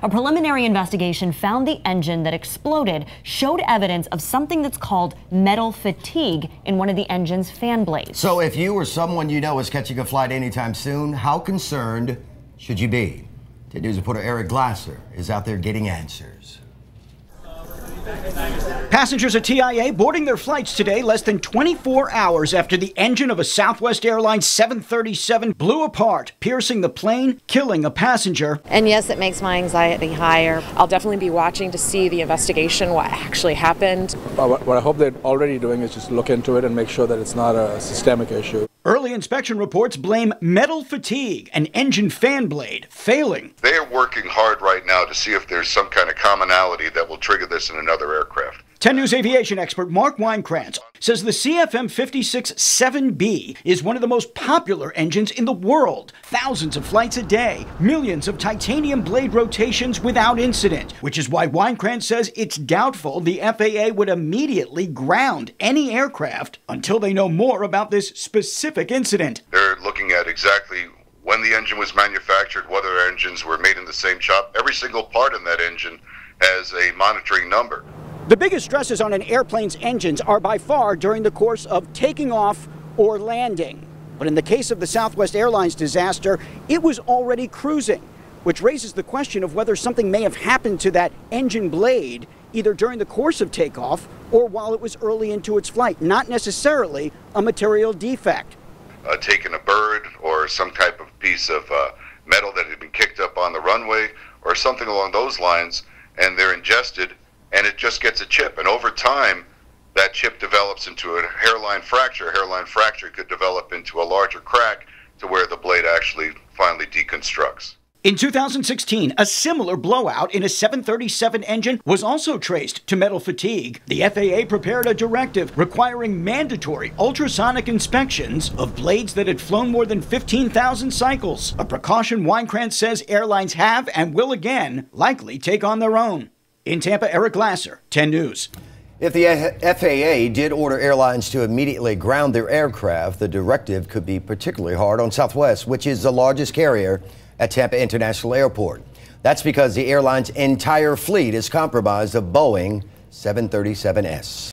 A preliminary investigation found the engine that exploded showed evidence of something that's called metal fatigue in one of the engine's fan blades. So if you or someone you know is catching a flight anytime soon, how concerned should you be? 10 News reporter Eric Glasser is out there getting answers. Passengers at TIA boarding their flights today less than 24 hours after the engine of a Southwest Airlines 737 blew apart, piercing the plane, killing a passenger. And yes, it makes my anxiety higher. I'll definitely be watching to see the investigation, what actually happened. What I hope they're already doing is just look into it and make sure that it's not a systemic issue. Early inspection reports blame metal fatigue, an engine fan blade failing. They are working hard right now to see if there's some kind of commonality that will trigger this in another aircraft. 10 News aviation expert Mark Weinkrantz says the CFM56-7B is one of the most popular engines in the world. Thousands of flights a day, millions of titanium blade rotations without incident, which is why Weinkrantz says it's doubtful the FAA would immediately ground any aircraft until they know more about this specific incident. They're looking at exactly when the engine was manufactured, whether engines were made in the same shop. Every single part in that engine has a monitoring number. The biggest stresses on an airplane's engines are by far during the course of taking off or landing. But in the case of the Southwest Airlines disaster, it was already cruising, which raises the question of whether something may have happened to that engine blade either during the course of takeoff or while it was early into its flight, not necessarily a material defect. Taking a bird or some type of piece of metal that had been kicked up on the runway or something along those lines, and they're ingested, and it just gets a chip. And over time, that chip develops into a hairline fracture. A hairline fracture could develop into a larger crack to where the blade actually finally deconstructs. In 2016, a similar blowout in a 737 engine was also traced to metal fatigue. The FAA prepared a directive requiring mandatory ultrasonic inspections of blades that had flown more than 15,000 cycles, a precaution Weinkrantz says airlines have and will again likely take on their own. In Tampa, Eric Glasser, 10 News. If the FAA did order airlines to immediately ground their aircraft, the directive could be particularly hard on Southwest, which is the largest carrier at Tampa International Airport. That's because the airline's entire fleet is comprised of Boeing 737s.